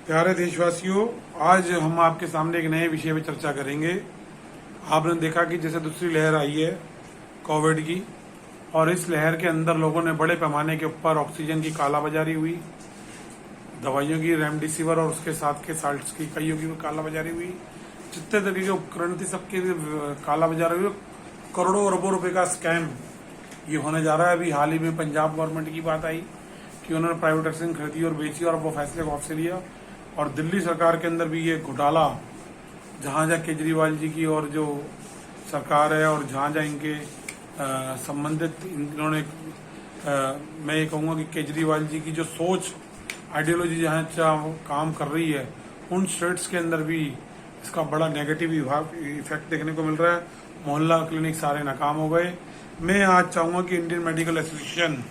प्यारे देशवासियों, आज हम आपके सामने एक नए विषय पर चर्चा करेंगे। आपने देखा कि जैसे दूसरी लहर आई है कोविड की, और इस लहर के अंदर लोगों ने बड़े पैमाने के ऊपर ऑक्सीजन की कालाबाजारी हुई, दवाइयों की रेमडेसिविर और उसके साथ के साल्ट्स की कईयों की कालाबाजारी हुई, जितने तरीके के उपकरण थे सबकी कालाबाजारी हुई। करोड़ों अरबों रुपए का स्कैम ये होने जा रहा है। अभी हाल ही में पंजाब गवर्नमेंट की बात आई कि उन्होंने प्राइवेट वैक्सीन खरीदी और बेची, और वो फैसले को वापस लिया। और दिल्ली सरकार के अंदर भी ये घोटाला, जहां जहां केजरीवाल जी की और जो सरकार है और जहां जहां इनके संबंधित इन्होंने मैं ये कहूँगा कि केजरीवाल जी की जो सोच आइडियोलॉजी जहाँ काम कर रही है, उन स्टेट्स के अंदर भी इसका बड़ा नेगेटिव इफेक्ट देखने को मिल रहा है। मोहल्ला क्लिनिक सारे नाकाम हो गए। मैं आज चाहूँगा कि इंडियन मेडिकल एसोसिएशन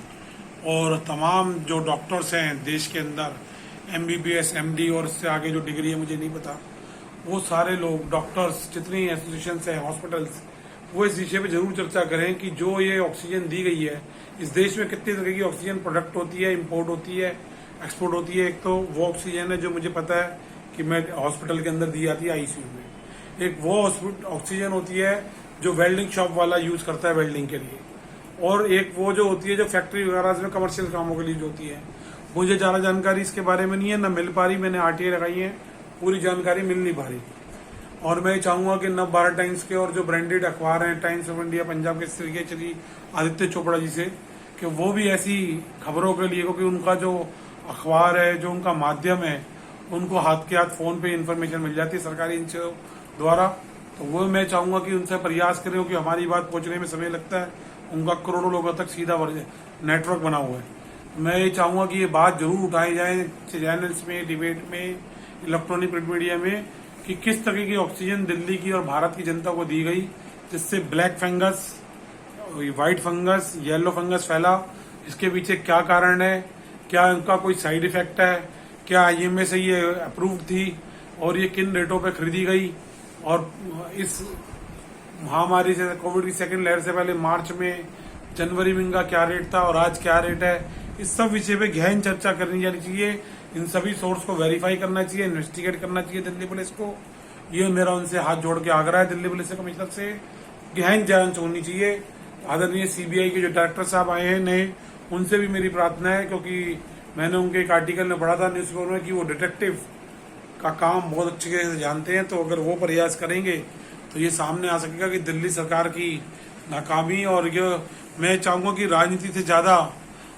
और तमाम जो डॉक्टर्स हैं देश के अंदर, MBBS, MD और इससे आगे जो डिग्री है मुझे नहीं पता, वो सारे लोग डॉक्टर्स, जितनी एसोसिएशन है, हॉस्पिटल्स, वो इस विषय पे जरूर चर्चा करें कि जो ये ऑक्सीजन दी गई है, इस देश में कितनी तरह की ऑक्सीजन प्रोडक्ट होती है, इम्पोर्ट होती है, एक्सपोर्ट होती है। एक तो वो ऑक्सीजन है जो मुझे पता है कि मैं हॉस्पिटल के अंदर दी जाती है ICU में। एक वो ऑक्सीजन होती है जो वेल्डिंग शॉप वाला यूज करता है वेल्डिंग के लिए, और एक वो जो होती है जो फैक्ट्री वगैरह में कमर्शियल कामों के लिए जो होती है। मुझे ज्यादा जानकारी इसके बारे में नहीं है, न मिल पा रही। मैंने RTA लगाई है, पूरी जानकारी मिल नहीं पा रही। और मैं चाहूंगा कि नव भारत टाइम्स के और जो ब्रांडेड अखबार हैं, times of India, Punjab Kesari के चली आदित्य चोपड़ा जी से, कि वो भी ऐसी खबरों के लिए, क्योंकि उनका जो अखबार है, जो उनका माध्यम है, उनको हाथ के हाथ फोन पे इंफॉर्मेशन मिल जाती है सरकारी द्वारा। तो वो मैं चाहूंगा कि उनसे प्रयास करें, क्योंकि हमारी बात पहुंचने में समय लगता है, उनका करोड़ों लोगों तक सीधा नेटवर्क बना हुआ है। मैं ये चाहूंगा कि ये बात जरूर उठाई जाए चैनल्स में, डिबेट में, इलेक्ट्रॉनिक प्रिंट मीडिया में, कि किस तरह की ऑक्सीजन दिल्ली की और भारत की जनता को दी गई, जिससे black fungus, white fungus, yellow fungus फैला। इसके पीछे क्या कारण है, क्या इनका कोई साइड इफेक्ट है, क्या IMA से ये अप्रूव्ड थी, और ये किन रेटों पे खरीदी गई, और इस महामारी से, कोविड की सेकेंड लहर से पहले मार्च में, जनवरी में इनका क्या रेट था और आज क्या रेट है। इस सब विषय पे गहन चर्चा करनी जानी चाहिए। इन सभी सोर्स को वेरीफाई करना चाहिए, इन्वेस्टिगेट करना चाहिए दिल्ली पुलिस को। ये मेरा उनसे हाथ जोड़ के आग्रह है दिल्ली पुलिस कमिश्नर से। गहन जांच होनी चाहिए। आदरणीय CBI के जो डायरेक्टर साहब आए हैं नए, उनसे भी मेरी प्रार्थना है, क्योंकि मैंने उनके एक आर्टिकल में पढ़ा था न्यूज़पेपर में कि वो डिटेक्टिव का काम बहुत अच्छे से जानते हैं। तो अगर वो प्रयास करेंगे तो ये सामने आ सकेगा कि दिल्ली सरकार की नाकामी। और ये मैं चाहूंगा कि राजनीति से ज्यादा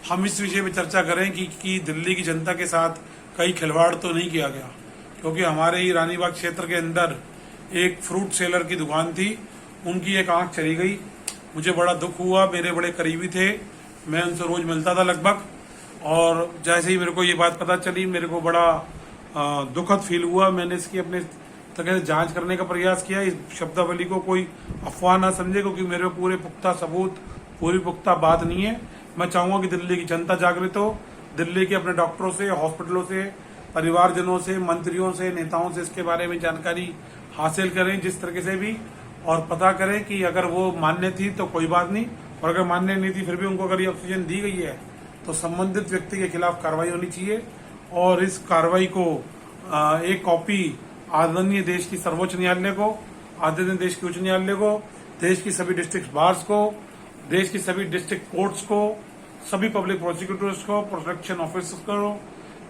हम इस विषय पे चर्चा करें कि दिल्ली की जनता के साथ कई खिलवाड़ तो नहीं किया गया। क्योंकि हमारे ही रानीबाग क्षेत्र के अंदर एक फ्रूट सेलर की दुकान थी, उनकी एक आंख चली गई। मुझे बड़ा दुख हुआ, मेरे बड़े करीबी थे, मैं उनसे रोज मिलता था लगभग, और जैसे ही मेरे को ये बात पता चली, मेरे को बड़ा दुखद फील हुआ। मैंने इसकी अपने तरह से जांच करने का प्रयास किया। इस शब्दावली को कोई अफवाह ना समझे, क्योंकि मेरे पूरे पुख्ता सबूत, पूरी पुख्ता बात नहीं है। मैं चाहूंगा कि दिल्ली की जनता जागृत हो, दिल्ली के अपने डॉक्टरों से, हॉस्पिटलों से, परिवारजनों से, मंत्रियों से, नेताओं से इसके बारे में जानकारी हासिल करें जिस तरीके से भी, और पता करें कि अगर वो मान्य थी तो कोई बात नहीं, और अगर मान्य नहीं थी फिर भी उनको अगर ये ऑक्सीजन दी गई है तो संबंधित व्यक्ति के खिलाफ कार्रवाई होनी चाहिए। और इस कार्रवाई को एक कॉपी आदरणीय देश की सर्वोच्च न्यायालय को, आदरणीय देश की उच्च न्यायालय को, देश की सभी डिस्ट्रिक्ट बार्स को, देश की सभी डिस्ट्रिक्ट कोर्ट्स को, सभी पब्लिक प्रोसिक्यूटर्स को, प्रोटेक्शन ऑफिसर्स को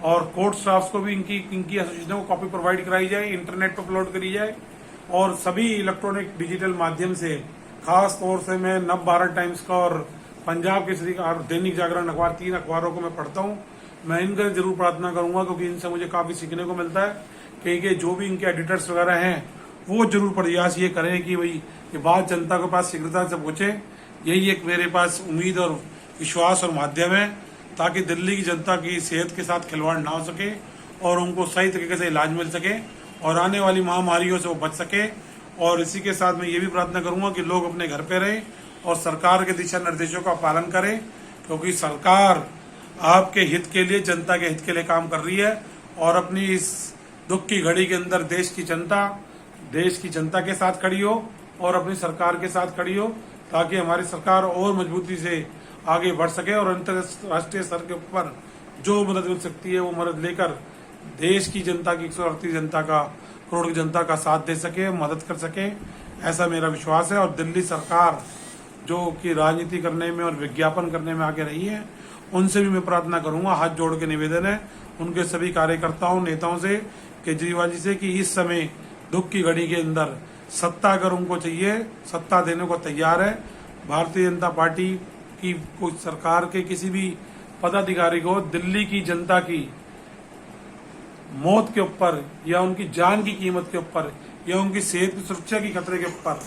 और कोर्ट स्टाफ्स को भी इनकी एसोसिएशनों को कॉपी प्रोवाइड कराई जाए, इंटरनेट पर अपलोड करी जाए। और सभी इलेक्ट्रॉनिक डिजिटल माध्यम से, खास तौर से मैं नव भारत टाइम्स का और पंजाब केसरी का और दैनिक जागरण अखबार, 3 अखबारों को मैं पढ़ता हूँ। मैं इनका जरूर प्रार्थना करूंगा, क्योंकि इनसे मुझे काफी सीखने को मिलता है। कि जो भी इनके एडिटर्स वगैरह हैं, वो जरूर प्रयास ये करें कि भाई ये बात जनता के पास शीघ्रता से पहुंचे। यही एक मेरे पास उम्मीद और विश्वास और माध्यम है, ताकि दिल्ली की जनता की सेहत के साथ खिलवाड़ ना हो सके और उनको सही तरीके से इलाज मिल सके और आने वाली महामारियों से वो बच सके। और इसी के साथ मैं ये भी प्रार्थना करूंगा कि लोग अपने घर पे रहें और सरकार के दिशा निर्देशों का पालन करें, क्योंकि सरकार आपके हित के लिए, जनता के हित के लिए काम कर रही है। और अपनी इस दुख की घड़ी के अंदर देश की जनता के साथ खड़ी हो और अपनी सरकार के साथ खड़ी हो, ताकि हमारी सरकार और मजबूती से आगे बढ़ सके और अंतर्राष्ट्रीय स्तर के ऊपर जो मदद मिल सकती है वो मदद लेकर देश की जनता की 138 जनता का करोड़ की जनता का साथ दे सके, मदद कर सके, ऐसा मेरा विश्वास है। और दिल्ली सरकार जो कि राजनीति करने में और विज्ञापन करने में आगे रही है, उनसे भी मैं प्रार्थना करूंगा, हाथ जोड़ के निवेदन है उनके सभी कार्यकर्ताओं नेताओं से, केजरीवाल जी से, कि इस समय दुख की घड़ी के अंदर सत्ता अगर उनको चाहिए, सत्ता देने को तैयार है। भारतीय जनता पार्टी की कोई सरकार के किसी भी पदाधिकारी को दिल्ली की जनता की मौत के ऊपर या उनकी जान की कीमत के ऊपर या उनकी सेहत की सुरक्षा की खतरे के ऊपर,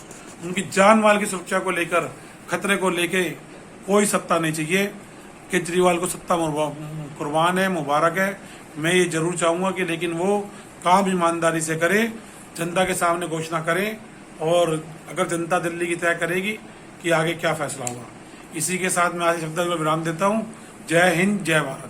उनकी जान माल की सुरक्षा को लेकर खतरे को लेके कोई सत्ता नहीं चाहिए। केजरीवाल को सत्ता कुर्बान है, मुबारक है। मैं ये जरूर चाहूंगा कि लेकिन वो काम ईमानदारी से करे, जनता के सामने घोषणा करें, और अगर जनता दिल्ली की तय करेगी कि आगे क्या फैसला होगा। इसी के साथ मैं आज शब्द विराम देता हूँ। जय हिंद, जय भारत।